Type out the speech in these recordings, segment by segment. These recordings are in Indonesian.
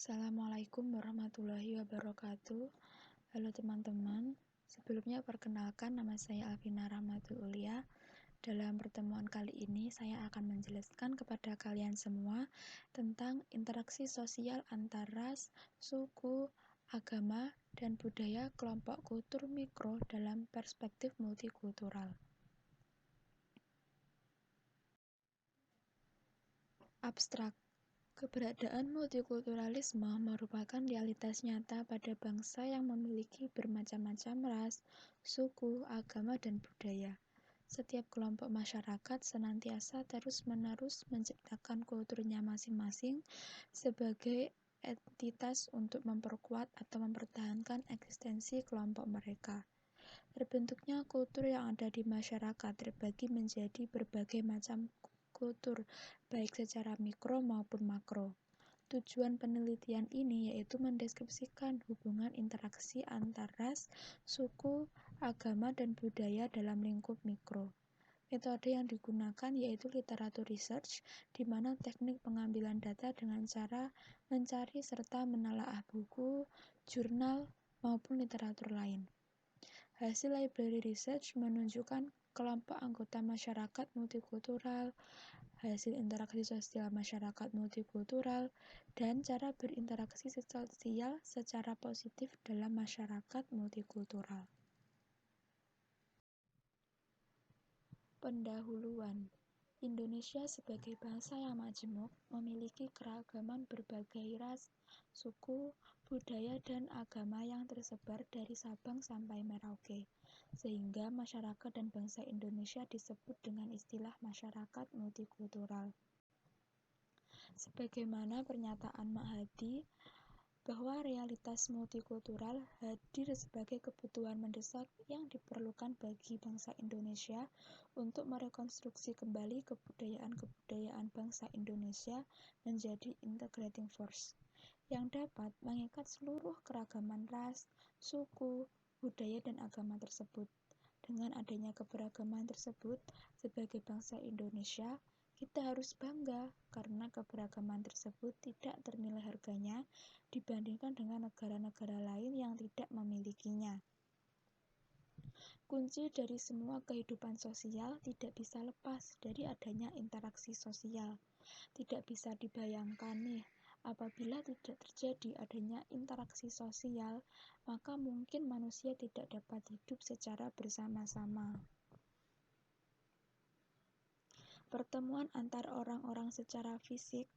Assalamualaikum warahmatullahi wabarakatuh. Halo teman-teman, sebelumnya perkenalkan nama saya Alvina Rahmatul Ulia. Dalam pertemuan kali ini saya akan menjelaskan kepada kalian semua tentang interaksi sosial antar ras, suku, agama, dan budaya kelompok kultur mikro dalam perspektif multikultural. Abstrak. Keberadaan multikulturalisme merupakan realitas nyata pada bangsa yang memiliki bermacam-macam ras, suku, agama, dan budaya. Setiap kelompok masyarakat senantiasa terus-menerus menciptakan kulturnya masing-masing sebagai entitas untuk memperkuat atau mempertahankan eksistensi kelompok mereka. Terbentuknya kultur yang ada di masyarakat terbagi menjadi berbagai macam kultur, baik secara mikro maupun makro. Tujuan penelitian ini yaitu mendeskripsikan hubungan interaksi antar ras, suku, agama, dan budaya dalam lingkup mikro. Metode yang digunakan yaitu literatur research, di mana teknik pengambilan data dengan cara mencari serta menelaah buku, jurnal, maupun literatur lain. Hasil library research menunjukkan kelompok anggota masyarakat multikultural, hasil interaksi sosial masyarakat multikultural, dan cara berinteraksi sosial secara positif dalam masyarakat multikultural. Pendahuluan. Indonesia sebagai bangsa yang majemuk memiliki keragaman berbagai ras, suku, budaya, dan agama yang tersebar dari Sabang sampai Merauke, sehingga masyarakat dan bangsa Indonesia disebut dengan istilah masyarakat multikultural. Sebagaimana pernyataan Mahatma bahwa realitas multikultural hadir sebagai kebutuhan mendesak yang diperlukan bagi bangsa Indonesia untuk merekonstruksi kembali kebudayaan bangsa Indonesia menjadi integrating force yang dapat mengikat seluruh keragaman ras, suku, budaya, dan agama tersebut. Dengan adanya keberagaman tersebut, sebagai bangsa Indonesia, kita harus bangga karena keberagaman tersebut tidak ternilai harganya dibandingkan dengan negara-negara lain yang tidak memilikinya. Kunci dari semua kehidupan sosial tidak bisa lepas dari adanya interaksi sosial. Tidak bisa dibayangkan nih, apabila tidak terjadi adanya interaksi sosial, maka mungkin manusia tidak dapat hidup secara bersama-sama. Pertemuan antar orang-orang secara fisik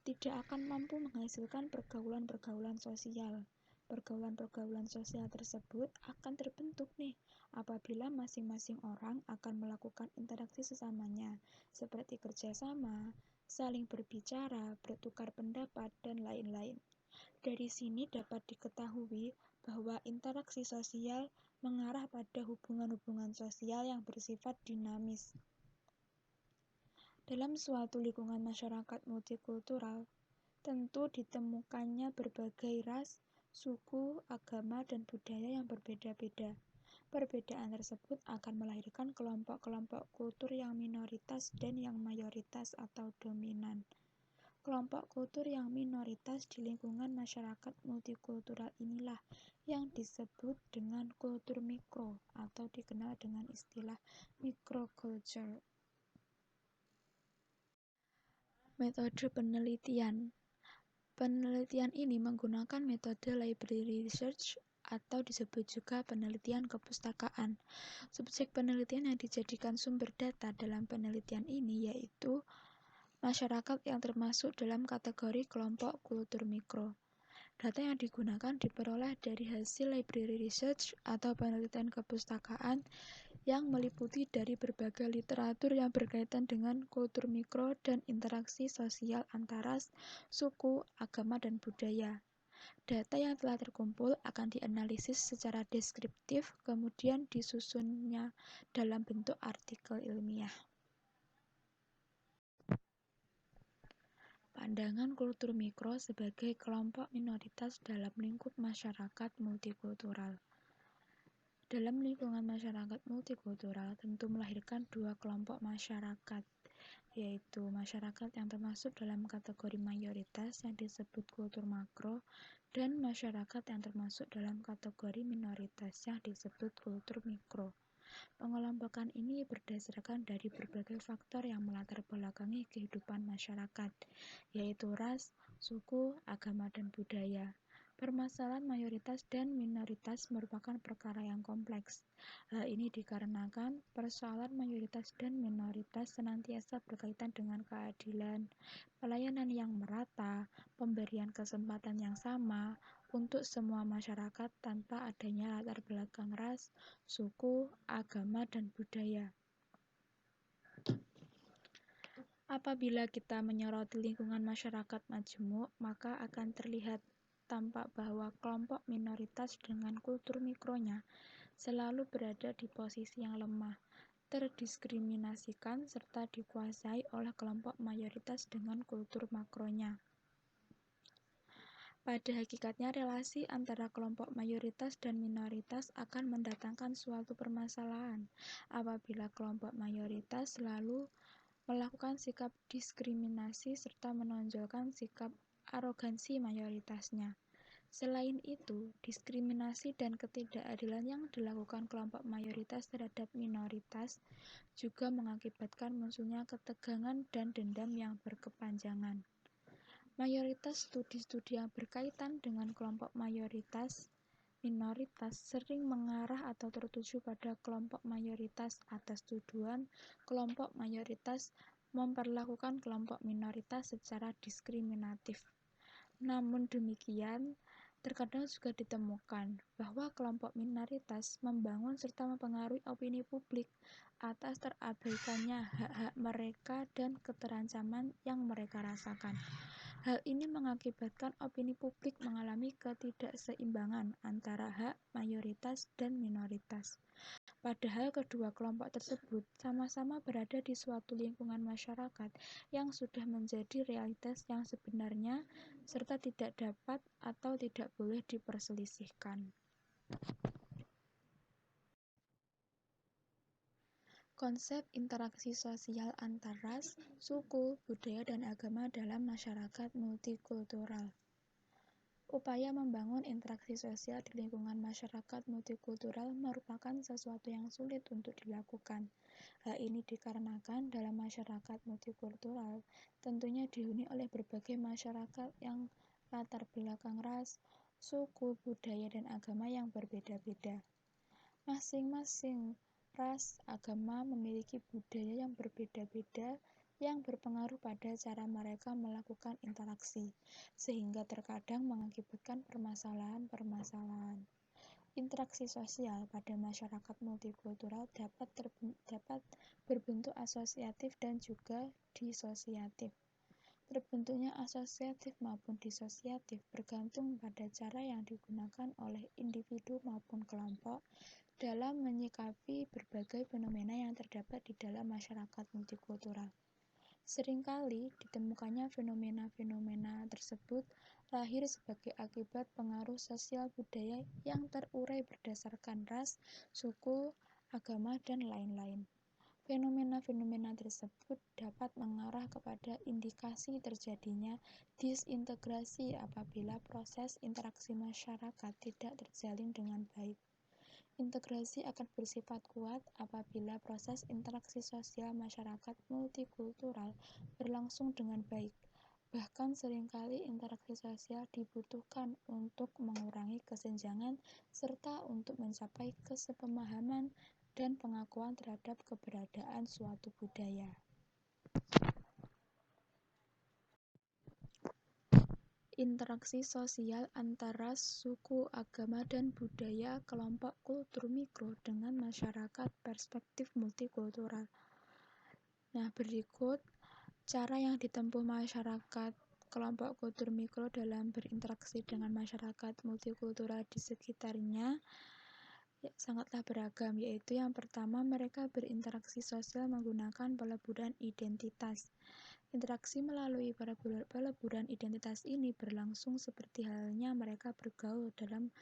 tidak akan mampu menghasilkan pergaulan-pergaulan sosial. Pergaulan-pergaulan sosial tersebut akan terbentuk nih apabila masing-masing orang akan melakukan interaksi sesamanya, seperti kerjasama, saling berbicara, bertukar pendapat, dan lain-lain. Dari sini dapat diketahui bahwa interaksi sosial mengarah pada hubungan-hubungan sosial yang bersifat dinamis. Dalam suatu lingkungan masyarakat multikultural, tentu ditemukannya berbagai ras, suku, agama, dan budaya yang berbeda-beda. Perbedaan tersebut akan melahirkan kelompok-kelompok kultur yang minoritas dan yang mayoritas atau dominan. Kelompok kultur yang minoritas di lingkungan masyarakat multikultural inilah yang disebut dengan kultur mikro atau dikenal dengan istilah microculture. Metode penelitian. Penelitian ini menggunakan metode library research atau disebut juga penelitian kepustakaan. Subjek penelitian yang dijadikan sumber data dalam penelitian ini yaitu masyarakat yang termasuk dalam kategori kelompok kultur mikro. Data yang digunakan diperoleh dari hasil library research atau penelitian kepustakaan yang meliputi dari berbagai literatur yang berkaitan dengan kultur mikro dan interaksi sosial antara ras, suku, agama, dan budaya. Data yang telah terkumpul akan dianalisis secara deskriptif, kemudian disusunnya dalam bentuk artikel ilmiah. Pandangan kultur mikro sebagai kelompok minoritas dalam lingkup masyarakat multikultural. Dalam lingkungan masyarakat multikultural tentu melahirkan dua kelompok masyarakat, yaitu masyarakat yang termasuk dalam kategori mayoritas yang disebut kultur makro, dan masyarakat yang termasuk dalam kategori minoritas yang disebut kultur mikro. Pengelompokan ini berdasarkan dari berbagai faktor yang melatar belakangi kehidupan masyarakat, yaitu ras, suku, agama, dan budaya. Permasalahan mayoritas dan minoritas merupakan perkara yang kompleks. Hal ini dikarenakan persoalan mayoritas dan minoritas senantiasa berkaitan dengan keadilan, pelayanan yang merata, pemberian kesempatan yang sama untuk semua masyarakat tanpa adanya latar belakang ras, suku, agama, dan budaya. Apabila kita menyoroti lingkungan masyarakat majemuk, maka akan terlihat tampak bahwa kelompok minoritas dengan kultur mikronya selalu berada di posisi yang lemah, terdiskriminasikan, serta dikuasai oleh kelompok mayoritas dengan kultur makronya. Pada hakikatnya, relasi antara kelompok mayoritas dan minoritas akan mendatangkan suatu permasalahan apabila kelompok mayoritas selalu melakukan sikap diskriminasi serta menonjolkan sikap arogansi mayoritasnya. Selain itu, diskriminasi dan ketidakadilan yang dilakukan kelompok mayoritas terhadap minoritas juga mengakibatkan munculnya ketegangan dan dendam yang berkepanjangan. Mayoritas studi-studi yang berkaitan dengan kelompok minoritas sering mengarah atau tertuju pada kelompok mayoritas atas tuduhan kelompok mayoritas memperlakukan kelompok minoritas secara diskriminatif. Namun demikian, terkadang juga ditemukan bahwa kelompok minoritas membangun serta mempengaruhi opini publik atas terabaikannya hak-hak mereka dan keterancaman yang mereka rasakan. Hal ini mengakibatkan opini publik mengalami ketidakseimbangan antara hak mayoritas dan minoritas. Padahal kedua kelompok tersebut sama-sama berada di suatu lingkungan masyarakat yang sudah menjadi realitas yang sebenarnya serta tidak dapat atau tidak boleh diperselisihkan. Konsep interaksi sosial antar ras, suku, budaya, dan agama dalam masyarakat multikultural. Upaya membangun interaksi sosial di lingkungan masyarakat multikultural merupakan sesuatu yang sulit untuk dilakukan. Hal ini dikarenakan dalam masyarakat multikultural tentunya dihuni oleh berbagai masyarakat yang latar belakang ras, suku, budaya, dan agama yang berbeda-beda. Masing-masing ras, agama memiliki budaya yang berbeda-beda yang berpengaruh pada cara mereka melakukan interaksi, sehingga terkadang mengakibatkan permasalahan-permasalahan. Interaksi sosial pada masyarakat multikultural dapat berbentuk asosiatif dan juga disosiatif. Terbentuknya asosiatif maupun disosiatif bergantung pada cara yang digunakan oleh individu maupun kelompok dalam menyikapi berbagai fenomena yang terdapat di dalam masyarakat multikultural. Seringkali ditemukannya fenomena-fenomena tersebut lahir sebagai akibat pengaruh sosial budaya yang terurai berdasarkan ras, suku, agama, dan lain-lain. Fenomena-fenomena tersebut dapat mengarah kepada indikasi terjadinya disintegrasi apabila proses interaksi masyarakat tidak terjalin dengan baik. Integrasi akan bersifat kuat apabila proses interaksi sosial masyarakat multikultural berlangsung dengan baik. Bahkan seringkali interaksi sosial dibutuhkan untuk mengurangi kesenjangan serta untuk mencapai kesepemahaman dan pengakuan terhadap keberadaan suatu budaya. Interaksi sosial antara suku, agama, dan budaya kelompok kultur mikro dengan masyarakat perspektif multikultural. Nah, berikut cara yang ditempuh masyarakat kelompok kultur mikro dalam berinteraksi dengan masyarakat multikultural di sekitarnya sangatlah beragam, yaitu yang pertama, mereka berinteraksi sosial menggunakan peleburan identitas. Interaksi melalui peleburan identitas ini berlangsung seperti halnya mereka bergaul dalam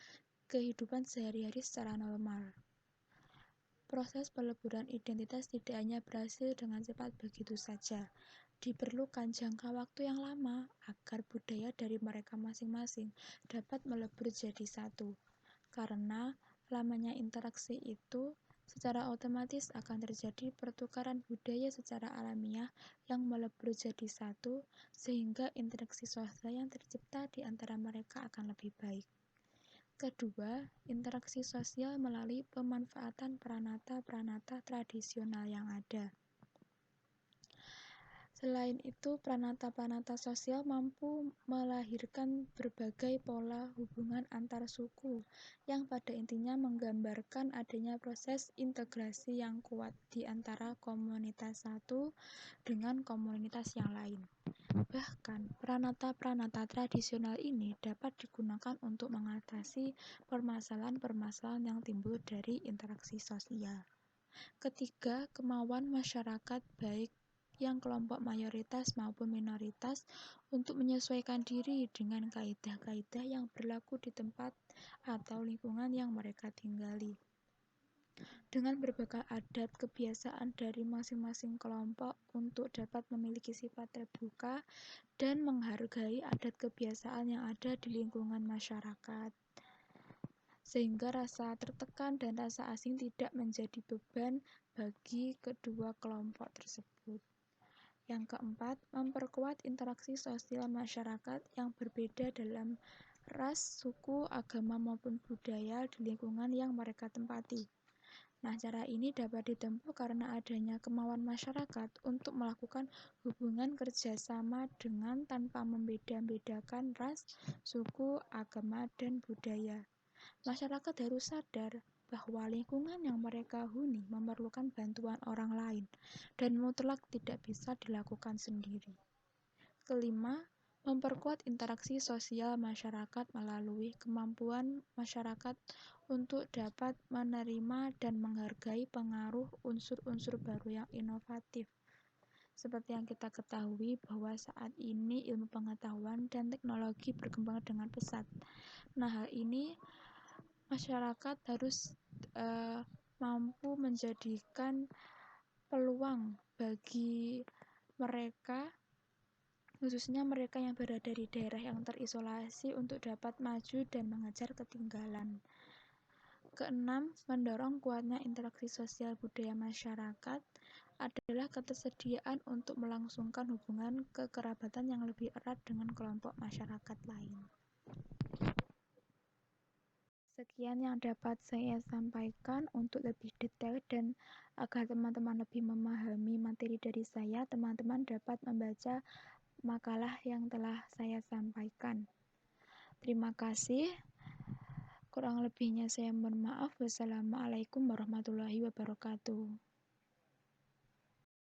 kehidupan sehari-hari secara normal. Proses peleburan identitas tidak hanya berhasil dengan cepat begitu saja. Diperlukan jangka waktu yang lama agar budaya dari mereka masing-masing dapat melebur jadi satu. Karena lamanya interaksi itu, secara otomatis akan terjadi pertukaran budaya secara alamiah yang melebur jadi satu, sehingga interaksi sosial yang tercipta di antara mereka akan lebih baik. Kedua, interaksi sosial melalui pemanfaatan pranata-pranata tradisional yang ada. Selain itu, pranata-pranata sosial mampu melahirkan berbagai pola hubungan antar suku yang pada intinya menggambarkan adanya proses integrasi yang kuat di antara komunitas satu dengan komunitas yang lain. Bahkan, pranata-pranata tradisional ini dapat digunakan untuk mengatasi permasalahan-permasalahan yang timbul dari interaksi sosial. Ketiga, kemauan masyarakat baik yang kelompok mayoritas maupun minoritas untuk menyesuaikan diri dengan kaidah-kaidah yang berlaku di tempat atau lingkungan yang mereka tinggali. Dengan berbagai adat kebiasaan dari masing-masing kelompok untuk dapat memiliki sifat terbuka dan menghargai adat kebiasaan yang ada di lingkungan masyarakat, sehingga rasa tertekan dan rasa asing tidak menjadi beban bagi kedua kelompok tersebut. Yang keempat, memperkuat interaksi sosial masyarakat yang berbeda dalam ras, suku, agama maupun budaya di lingkungan yang mereka tempati. Nah, cara ini dapat ditempuh karena adanya kemauan masyarakat untuk melakukan hubungan kerjasama dengan tanpa membeda-bedakan ras, suku, agama, dan budaya. Masyarakat harus sadar bahwa lingkungan yang mereka huni memerlukan bantuan orang lain dan mutlak tidak bisa dilakukan sendiri. Kelima, memperkuat interaksi sosial masyarakat melalui kemampuan masyarakat untuk dapat menerima dan menghargai pengaruh unsur-unsur baru yang inovatif. Seperti yang kita ketahui bahwa saat ini ilmu pengetahuan dan teknologi berkembang dengan pesat. Nah, hal ini masyarakat harus mampu menjadikan peluang bagi mereka, khususnya mereka yang berada di daerah yang terisolasi, untuk dapat maju dan mengejar ketinggalan. Keenam, mendorong kuatnya interaksi sosial budaya masyarakat adalah ketersediaan untuk melangsungkan hubungan kekerabatan yang lebih erat dengan kelompok masyarakat lain. Sekian yang dapat saya sampaikan. Untuk lebih detail dan agar teman-teman lebih memahami materi dari saya, teman-teman dapat membaca makalah yang telah saya sampaikan. Terima kasih. Kurang lebihnya saya mohon maaf. Wassalamualaikum warahmatullahi wabarakatuh.